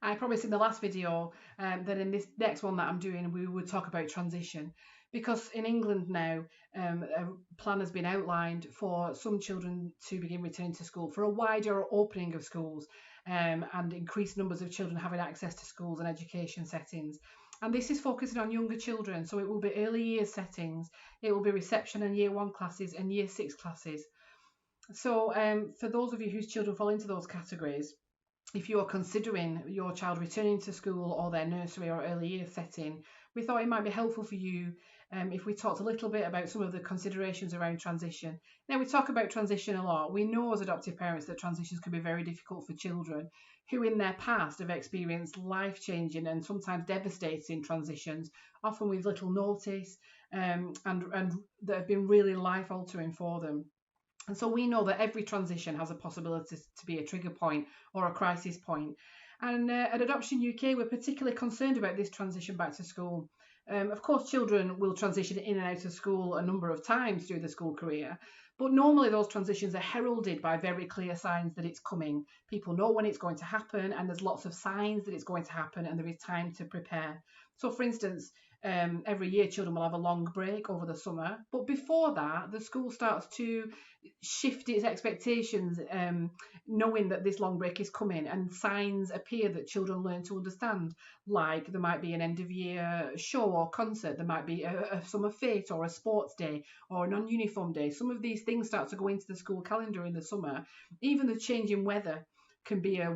I promised in the last video that in this next one that I'm doing, we would talk about transition. Because in England now, a plan has been outlined for some children to begin returning to school, for a wider opening of schools, and increased numbers of children having access to schools and education settings. And this is focusing on younger children, so it will be early years settings, it will be reception and year one classes and year six classes. So, for those of you whose children fall into those categories, if you are considering your child returning to school or their nursery or early years setting, we thought it might be helpful for you if we talked a little bit about some of the considerations around transition. Now, we talk about transition a lot. We know as adoptive parents that transitions can be very difficult for children who in their past have experienced life-changing and sometimes devastating transitions, often with little notice, and that have been really life-altering for them. And so we know that every transition has a possibility to be a trigger point or a crisis point. And at Adoption UK, we're particularly concerned about this transition back to school. Of course, children will transition in and out of school a number of times through the school career, but normally those transitions are heralded by very clear signs that it's coming. People know when it's going to happen, and there's lots of signs that it's going to happen, and there is time to prepare. So, for instance, every year children will have a long break over the summer, but before that, the school starts to shift its expectations, knowing that this long break is coming, and signs appear that children learn to understand, like there might be an end of year show or concert, there might be a summer fit or a sports day or a non-uniform day. Some of these things start to go into the school calendar in the summer. Even the change in weather can be a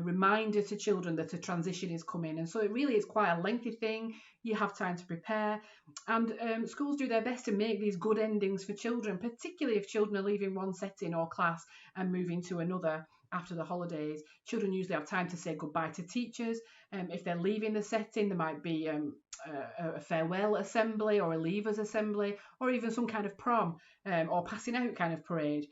reminder to children that a transition is coming. And so it really is quite a lengthy thing. You have time to prepare. And schools do their best to make these good endings for children, particularly if children are leaving one setting or class and moving to another after the holidays. Children usually have time to say goodbye to teachers. If they're leaving the setting, there might be a farewell assembly or a leavers assembly, or even some kind of prom or passing out kind of parade.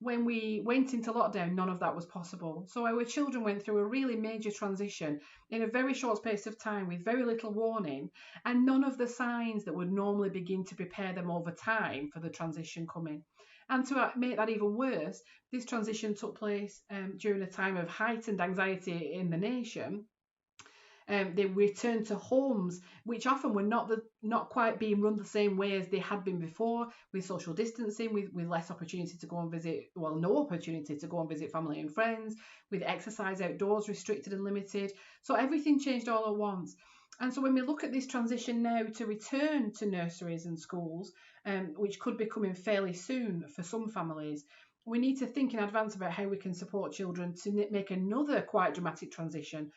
When we went into lockdown, none of that was possible. So our children went through a really major transition in a very short space of time with very little warning, and none of the signs that would normally begin to prepare them over time for the transition coming. And to make that even worse, this transition took place during a time of heightened anxiety in the nation. They returned to homes which often were not quite being run the same way as they had been before, with social distancing, with less opportunity to go and visit, well, no opportunity to go and visit family and friends, with exercise outdoors restricted and limited. So everything changed all at once. And so when we look at this transition now to return to nurseries and schools, which could be coming fairly soon for some families, we need to think in advance about how we can support children to make another quite dramatic transition,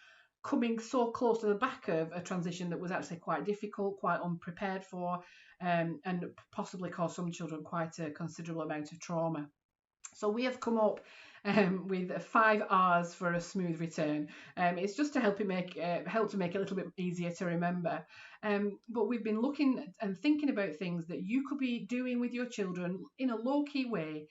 coming so close to the back of a transition that was actually quite difficult, quite unprepared for, and possibly caused some children quite a considerable amount of trauma. So we have come up with 5 R's for a smooth return. It's just to help to make it a little bit easier to remember. But we've been looking and thinking about things that you could be doing with your children in a low-key way,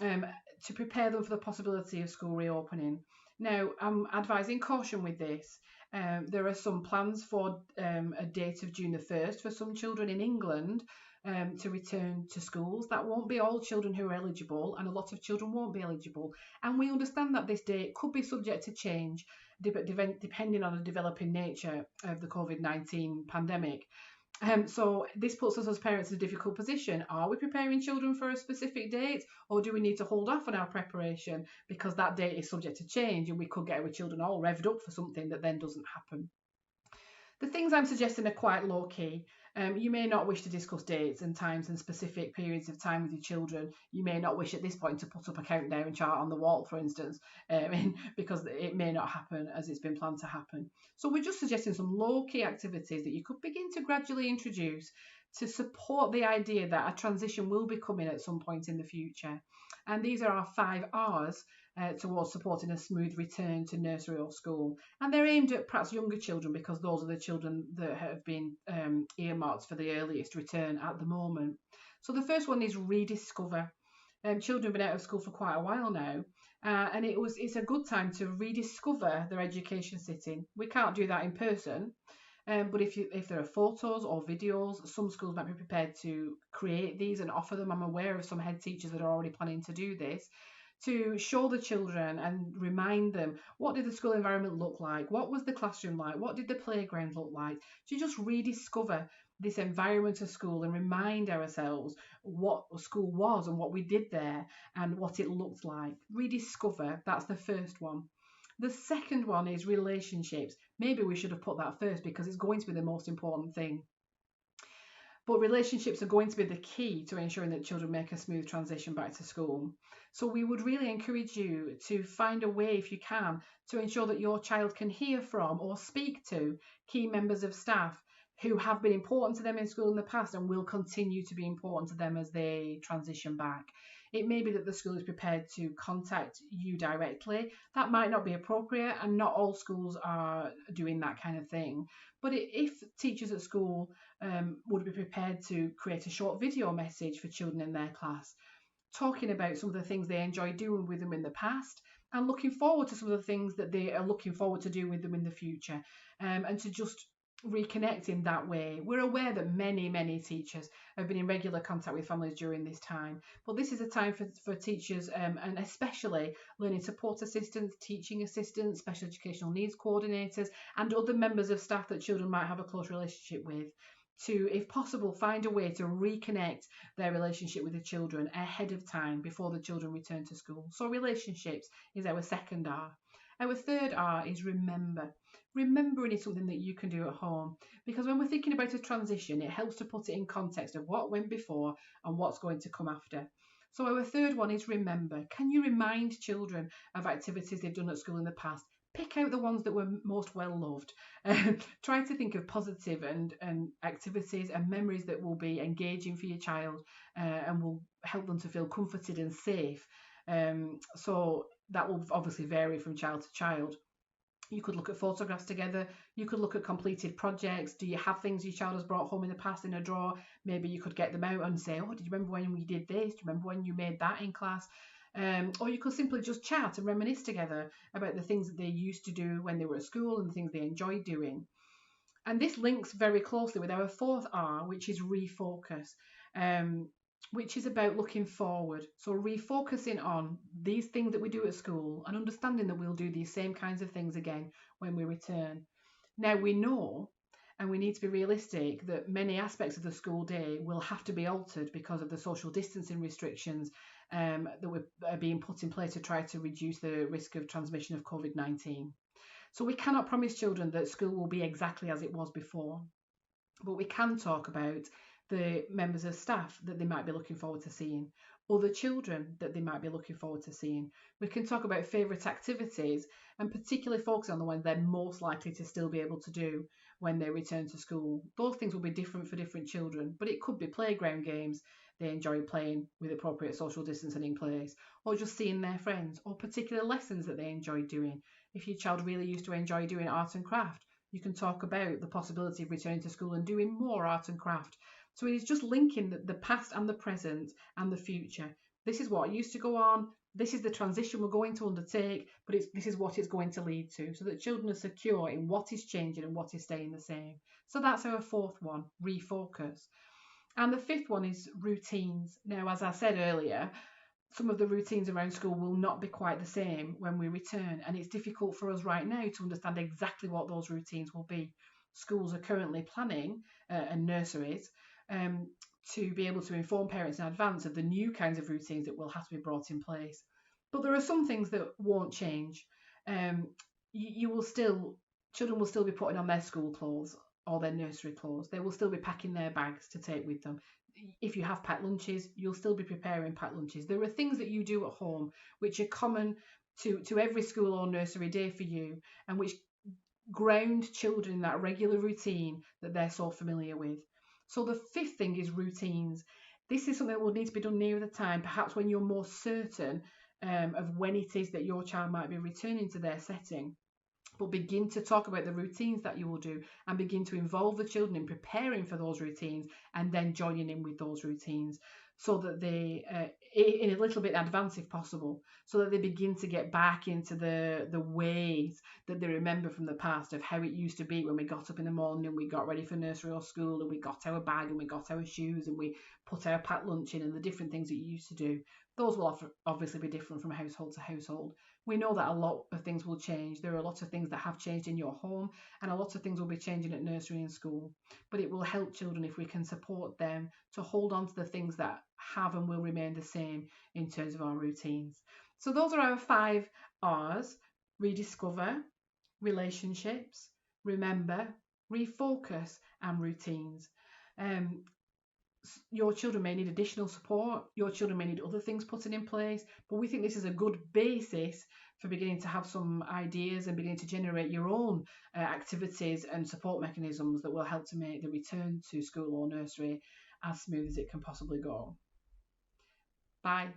to prepare them for the possibility of school reopening. Now, I'm advising caution with this. There are some plans for a date of June the 1st for some children in England to return to schools. That won't be all children who are eligible, and a lot of children won't be eligible. And we understand that this date could be subject to change depending on the developing nature of the COVID-19 pandemic. So this puts us as parents in a difficult position. Are we preparing children for a specific date, or do we need to hold off on our preparation because that date is subject to change and we could get our children all revved up for something that then doesn't happen? The things I'm suggesting are quite low key. You may not wish to discuss dates and times and specific periods of time with your children. You may not wish at this point to put up a countdown chart on the wall, for instance, because it may not happen as it's been planned to happen. So we're just suggesting some low key activities that you could begin to gradually introduce to support the idea that a transition will be coming at some point in the future. And these are our 5 R's towards supporting a smooth return to nursery or school. And they're aimed at perhaps younger children because those are the children that have been earmarked for the earliest return at the moment. So the first one is rediscover. Children have been out of school for quite a while now, and it's a good time to rediscover their education setting. We can't do that in person, but if there are photos or videos, some schools might be prepared to create these and offer them. I'm aware of some head teachers that are already planning to do this, to show the children and remind them, what did the school environment look like? What was the classroom like? What did the playground look like? To just rediscover this environment of school and remind ourselves what school was and what we did there and what it looked like. Rediscover, that's the first one. The second one is relationships. Maybe we should have put that first because it's going to be the most important thing. But relationships are going to be the key to ensuring that children make a smooth transition back to school. So we would really encourage you to find a way, if you can, to ensure that your child can hear from or speak to key members of staff who have been important to them in school in the past and will continue to be important to them as they transition back. It may be that the school is prepared to contact you directly. That might not be appropriate, and not all schools are doing that kind of thing. But if teachers at school would be prepared to create a short video message for children in their class, talking about some of the things they enjoyed doing with them in the past and looking forward to some of the things that they are looking forward to do with them in the future, and to just reconnect in that way. We're aware that many teachers have been in regular contact with families during this time, but this is a time for teachers, and especially learning support assistants, teaching assistants, special educational needs coordinators, and other members of staff that children might have a close relationship with, to, if possible, find a way to reconnect their relationship with the children ahead of time before the children return to school. So relationships is our second R. Our third R is remember. Remembering is something that you can do at home, because when we're thinking about a transition, it helps to put it in context of what went before and what's going to come after. So our third one is remember. Can you remind children of activities they've done at school in the past? Pick out the ones that were most well loved. Try to think of positive and activities and memories that will be engaging for your child, and will help them to feel comforted and safe. So that will obviously vary from child to child. You could look at photographs together. You could look at completed projects. Do you have things your child has brought home in the past in a drawer? Maybe you could get them out and say, oh, did you remember when we did this? Do you remember when you made that in class? Or you could simply just chat and reminisce together about the things that they used to do when they were at school and the things they enjoyed doing. And this links very closely with our fourth R, which is refocus, which is about looking forward. So refocusing on these things that we do at school and understanding that we'll do these same kinds of things again when we return. Now we know, and we need to be realistic, that many aspects of the school day will have to be altered because of the social distancing restrictions that are being put in place to try to reduce the risk of transmission of COVID-19. So we cannot promise children that school will be exactly as it was before, but we can talk about the members of staff that they might be looking forward to seeing, other children that they might be looking forward to seeing. We can talk about favourite activities and particularly focus on the ones they're most likely to still be able to do when they return to school. Those things will be different for different children, but it could be playground games they enjoy playing with appropriate social distancing in place, or just seeing their friends, or particular lessons that they enjoy doing. If your child really used to enjoy doing art and craft, you can talk about the possibility of returning to school and doing more art and craft. So it is just linking the past and the present and the future. This is what used to go on. This is the transition we're going to undertake, but this is what it's going to lead to, so that children are secure in what is changing and what is staying the same. So that's our fourth one, refocus. And the fifth one is routines. Now, as I said earlier, some of the routines around school will not be quite the same when we return, and it's difficult for us right now to understand exactly what those routines will be. Schools are currently planning, and nurseries, to be able to inform parents in advance of the new kinds of routines that will have to be brought in place. But there are some things that won't change. Children will still be putting on their school clothes or their nursery clothes. They will still be packing their bags to take with them. If you have packed lunches, you'll still be preparing packed lunches. There are things that you do at home which are common to every school or nursery day for you, and which ground children in that regular routine that they're so familiar with. So the fifth thing is routines. This is something that will need to be done nearer the time, perhaps when you're more certain of when it is that your child might be returning to their setting. But begin to talk about the routines that you will do and begin to involve the children in preparing for those routines and then joining in with those routines. so that they, in a little bit advance if possible, so that they begin to get back into the ways that they remember from the past of how it used to be when we got up in the morning and we got ready for nursery or school and we got our bag and we got our shoes and we put our packed lunch in, and the different things that you used to do. Those will obviously be different from household to household. We know that a lot of things will change. There are a lot of things that have changed in your home, and a lot of things will be changing at nursery and school. But it will help children if we can support them to hold on to the things that have and will remain the same in terms of our routines. So those are our 5 R's: rediscover, relationships, remember, refocus, and routines. Um, your children may need additional support, your children may need other things put in place, but we think this is a good basis for beginning to have some ideas and beginning to generate your own activities and support mechanisms that will help to make the return to school or nursery as smooth as it can possibly go. Bye.